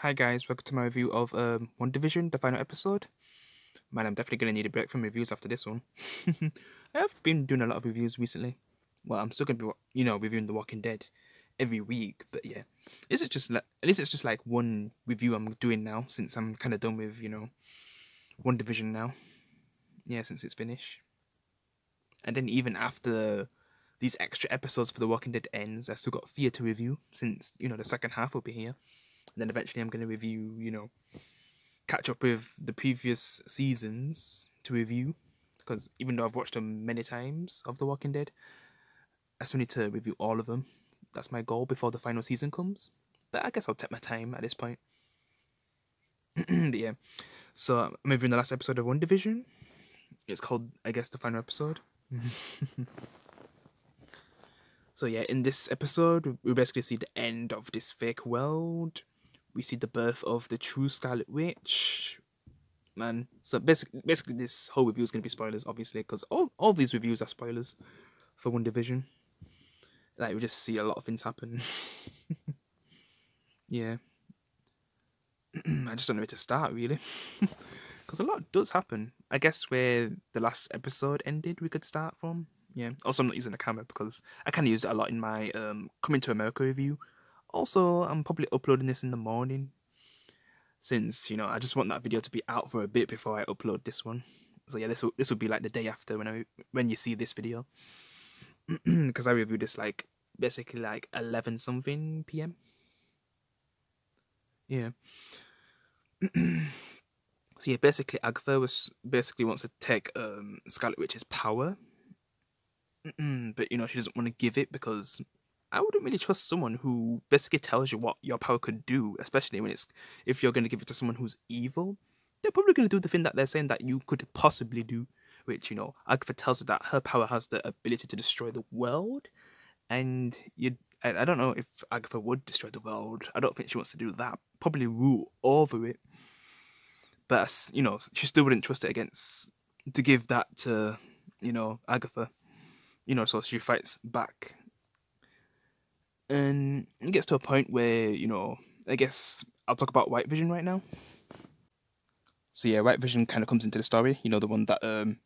Hi guys, welcome to my review of WandaVision, the final episode. Man, I'm definitely gonna need a break from reviews after this one. I have been doing a lot of reviews recently. Well, I'm still gonna be, reviewing The Walking Dead every week, but yeah, this is just like at least it's just like one review I'm doing now since I'm kind of done with WandaVision now. Yeah, since it's finished, and then even after these extra episodes for The Walking Dead ends, I still got Fear to review since the second half will be here. And then eventually I'm going to review, catch up with the previous seasons to review. Because even though I've watched them many times of The Walking Dead, I still need to review all of them. That's my goal before the final season comes. But I guess I'll take my time at this point. But yeah. So I'm reviewing the last episode of WandaVision. It's called, I guess, the final episode. So yeah, in this episode, we basically see the end of this fake world. We see the birth of the true Scarlet Witch. Man, so basically this whole review is going to be spoilers, obviously, because all these reviews are spoilers for WandaVision. Like, we just see a lot of things happen. Yeah. I just don't know where to start, really. Because a lot does happen. I guess where the last episode ended, we could start from. Yeah. Also, I'm not using a camera because I kind of use it a lot in my Coming to America review. Also, I'm probably uploading this in the morning since, I just want that video to be out for a bit before I upload this one. So yeah, this will be like the day after when you see this video. Because I reviewed this like basically like 11 something PM. Yeah. So yeah, basically Agatha wants to take Scarlet Witch's power. But she doesn't want to give it because I wouldn't really trust someone who basically tells you what your power could do, especially if you're going to give it to someone who's evil. They're probably going to do the thing that they're saying that you could possibly do, which Agatha tells her that her power has the ability to destroy the world, and I don't know if Agatha would destroy the world. I don't think she wants to do that. Probably rule over it, but she still wouldn't trust it to give that to Agatha. So she fights back. And it gets to a point where, I guess I'll talk about White Vision right now. So yeah, White Vision kind of comes into the story, the one that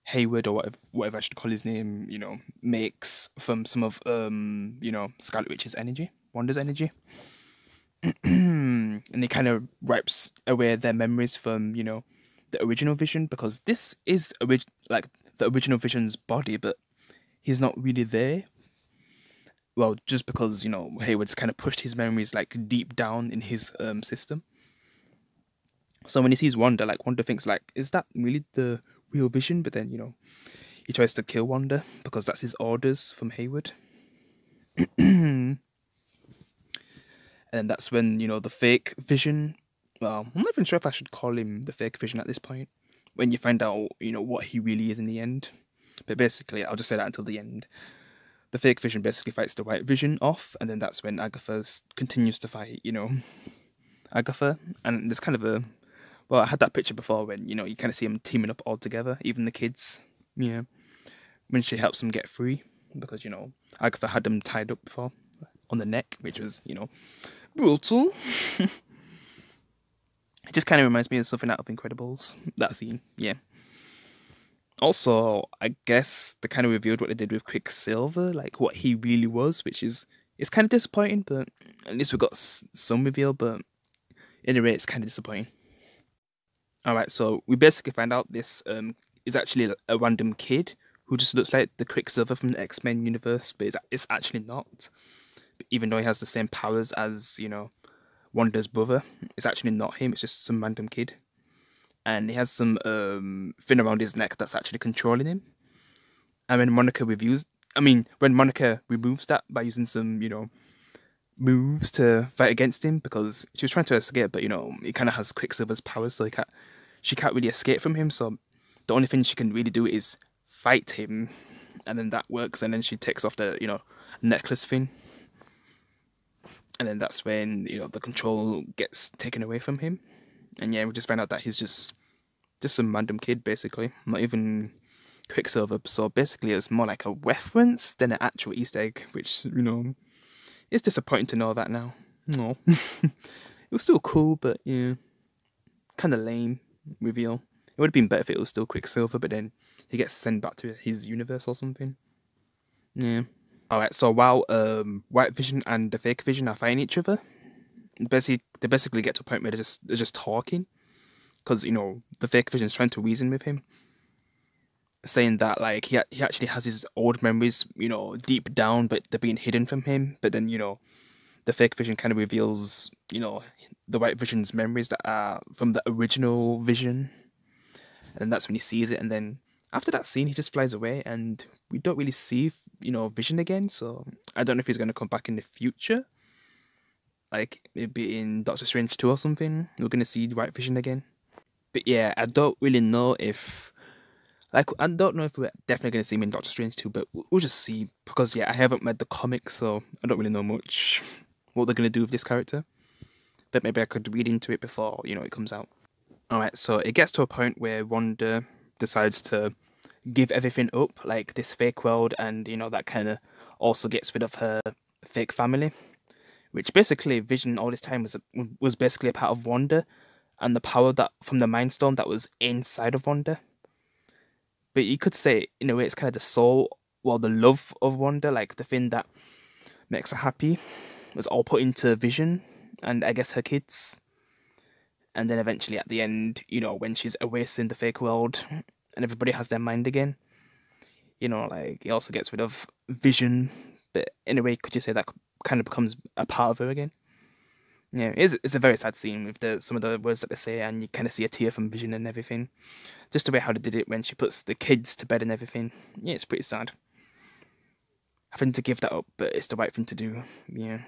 Hayward or whatever I should call his name, makes from some of Scarlet Witch's energy, Wanda's energy. And he kind of wipes away their memories from, the original Vision, because this is like the original Vision's body, but he's not really there. Well, just because, Hayward's kind of pushed his memories like deep down in his system. So when he sees Wanda, like Wanda thinks like, is that really the real Vision? But then, he tries to kill Wanda because that's his orders from Hayward. And that's when, the fake Vision, well, I'm not even sure if I should call him the fake Vision at this point, when you find out, what he really is in the end. But basically, I'll just say that until the end. The fake Vision basically fights the White Vision off, and then that's when Agatha continues to fight, Agatha. And there's kind of I had that picture before when, you kind of see them teaming up all together, even the kids, when she helps them get free, because, Agatha had them tied up before on the neck, which was, brutal. It just kind of reminds me of something out of Incredibles, that scene, yeah. Also, I guess they kind of revealed what they did with Quicksilver, like what he really was, which it's kind of disappointing, but at least we got some reveal, but anyway, it's kind of disappointing. Alright, so we basically find out this is actually a random kid who just looks like the Quicksilver from the X-Men universe, but it's actually not. Even though he has the same powers as, Wanda's brother, it's actually not him, it's just some random kid. And he has some thing around his neck that's actually controlling him. And when Monica removes that by using some, moves to fight against him, because she was trying to escape, but he kind of has Quicksilver's powers, so she can't really escape from him. So the only thing she can really do is fight him, and then that works. And then she takes off the necklace thing, and then that's when the control gets taken away from him. And yeah, we just find out that he's just some random kid, basically, not even Quicksilver. So basically, it's more like a reference than an actual Easter egg, which it's disappointing to know that now. No, was still cool, but yeah, kind of lame reveal. It would have been better if it was still Quicksilver, but then he gets sent back to his universe or something. Yeah. Alright, so while White Vision and the Fake Vision are fighting each other, they basically get to a point where they're just talking, because the Fake Vision is trying to reason with him, saying that like he actually has his old memories, deep down, but they're being hidden from him. But then the Fake Vision kind of reveals the White Vision's memories that are from the original Vision, and that's when he sees it. And then after that scene, he just flies away, and we don't really see Vision again. So I don't know if he's going to come back in the future, like maybe in Doctor Strange 2 or something. We're going to see White Vision again. But yeah, I don't really know if I don't know if we're definitely going to see him in Doctor Strange 2, but we'll just see, because yeah, I haven't read the comics, so I don't really know much what they're going to do with this character. But maybe I could read into it before it comes out. Alright, so it gets to a point where Wanda decides to give everything up, like this fake world, and that kind of also gets rid of her fake family, which basically Vision all this time was basically a part of Wanda, and the power that from the Mind Stone that was inside of Wanda. But you could say, in a way, it's kind of the soul, well, the love of Wanda, like the thing that makes her happy, was all put into Vision, and I guess her kids. And then eventually at the end, when she's erasing the fake world and everybody has their mind again, like, it also gets rid of Vision. But in a way, could you say that kind of becomes a part of her again? Yeah, it's a very sad scene with some of the words that they say, and you kind of see a tear from Vision and everything. Just the way how they did it when she puts the kids to bed and everything. Yeah, it's pretty sad. Having to give that up, but it's the right thing to do. Yeah.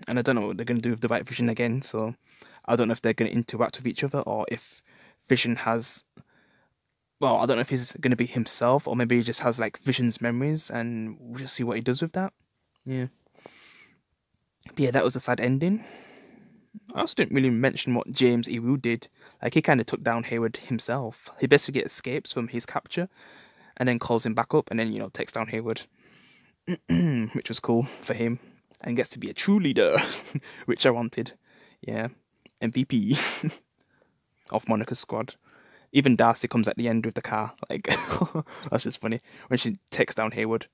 And I don't know what they're going to do with the White Vision again, so I don't know if they're going to interact with each other, or if Vision has... Well, I don't know if he's going to be himself, or maybe he just has, like, Vision's memories, and we'll just see what he does with that. Yeah. But yeah, that was a sad ending. I also didn't really mention what James E. Woo did. Like, he kind of took down Hayward himself. He basically escapes from his capture, and then calls him back up, and then, takes down Hayward. Which was cool for him. And gets to be a true leader, which I wanted. Yeah. MVP of Monica's squad. Even Darcy comes at the end with the car. Like, that's just funny. When she takes down Hayward.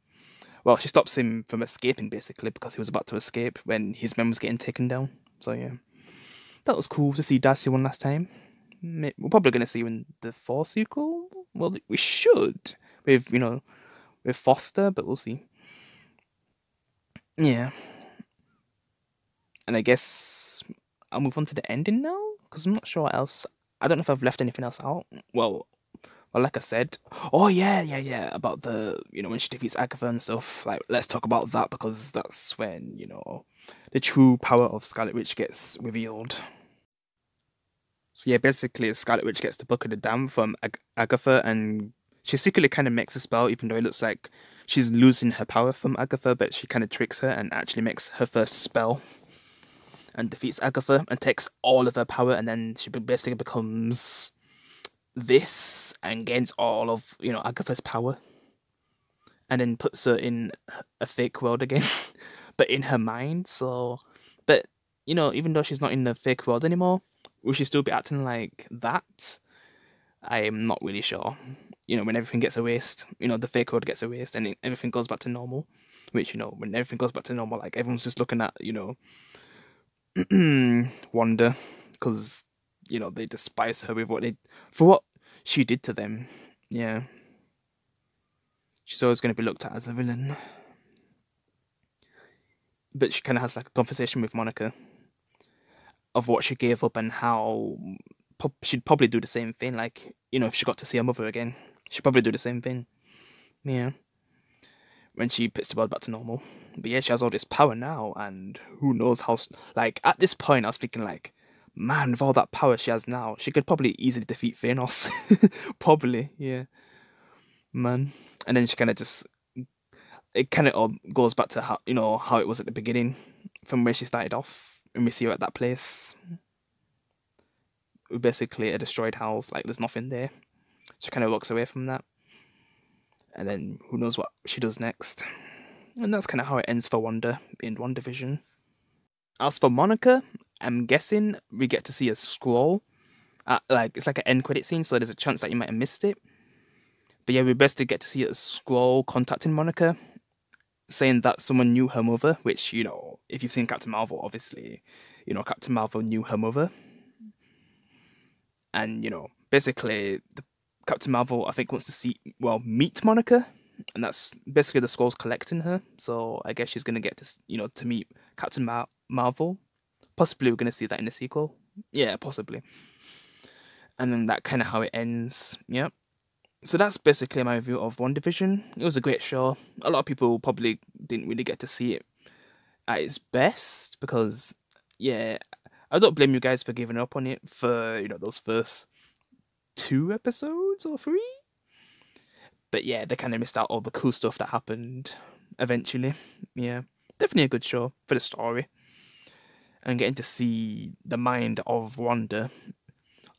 Well, she stops him from escaping, basically, because he was about to escape when his men was getting taken down. So, yeah. That was cool to see Darcy one last time. We're probably going to see her in the 4 sequel. Well, we should. With, with Foster, but we'll see. Yeah. And I guess I'll move on to the ending now, because I'm not sure what else. I don't know if I've left anything else out. Well, like I said, oh yeah, about the when she defeats Agatha and stuff. Like, let's talk about that, because that's when the true power of Scarlet Witch gets revealed. So yeah, basically Scarlet Witch gets the Book of the Damned from Agatha, and she secretly kind of makes a spell, even though it looks like she's losing her power from Agatha, but she kind of tricks her and actually makes her first spell. And defeats Agatha and takes all of her power, and then she basically becomes this and gains all of Agatha's power, and then puts her in a fake world again, but in her mind. So, but even though she's not in the fake world anymore, will she still be acting like that? I am not really sure. When everything gets erased, the fake world gets erased, and everything goes back to normal. Which when everything goes back to normal, like, everyone's just looking at Wanda, because they despise her for what she did to them. Yeah, she's always going to be looked at as a villain. But she kind of has like a conversation with Monica of what she gave up, and how she'd probably do the same thing. Like, if she got to see her mother again, she'd probably do the same thing. Yeah, when she puts the world back to normal. But yeah, she has all this power now, and who knows how... Like, at this point, I was thinking, like, man, with all that power she has now, she could probably easily defeat Thanos. Probably, yeah. Man. And then she kind of just... It kind of all goes back to how it was at the beginning, from where she started off, and we see her at that place. Basically a destroyed house, like, there's nothing there. She kind of walks away from that. And then who knows what she does next. And that's kind of how it ends for Wanda in WandaVision. As for Monica, I'm guessing we get to see a scroll. Like it's like an end credit scene, so there's a chance that you might have missed it. But yeah, we basically get to see a scroll contacting Monica, saying that someone knew her mother. Which if you've seen Captain Marvel, obviously, Captain Marvel knew her mother, and basically the Captain Marvel I think wants to meet Monica, and that's basically the scrolls collecting her. So I guess she's gonna get to to meet Captain Marvel. Possibly we're gonna see that in the sequel. Yeah, possibly. And then that kind of how it ends. Yep. So that's basically my review of WandaVision. It was a great show. A lot of people probably didn't really get to see it at its best because, yeah, I don't blame you guys for giving up on it for those first 2 episodes or 3. But yeah, they kind of missed out all the cool stuff that happened eventually. Yeah, definitely a good show for the story and getting to see the mind of Wanda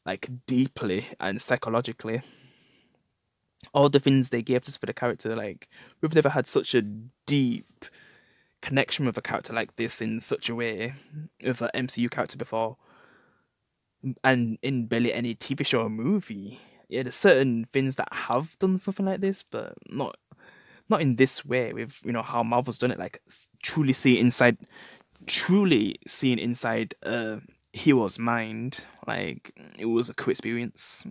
like deeply and psychologically. All the things they gave us for the character, like we've never had such a deep connection with a character like this in such a way with an MCU character before, and in barely any TV show or movie. Yeah, there's certain things that have done something like this, but not in this way. With how Marvel's done it, like truly seeing inside a hero's mind. Like it was a cool experience.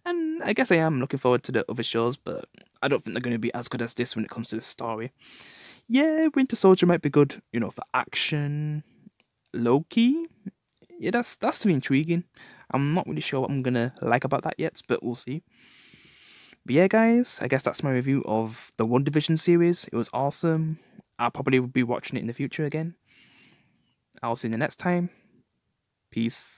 And I guess I am looking forward to the other shows, but I don't think they're going to be as good as this when it comes to the story. Yeah, Winter Soldier might be good, for action. Loki, yeah, that's still intriguing. I'm not really sure what I'm gonna like about that yet, but we'll see. But yeah, guys, I guess that's my review of the WandaVision series. It was awesome. I'll probably be watching it in the future again. I'll see you the next time. Peace.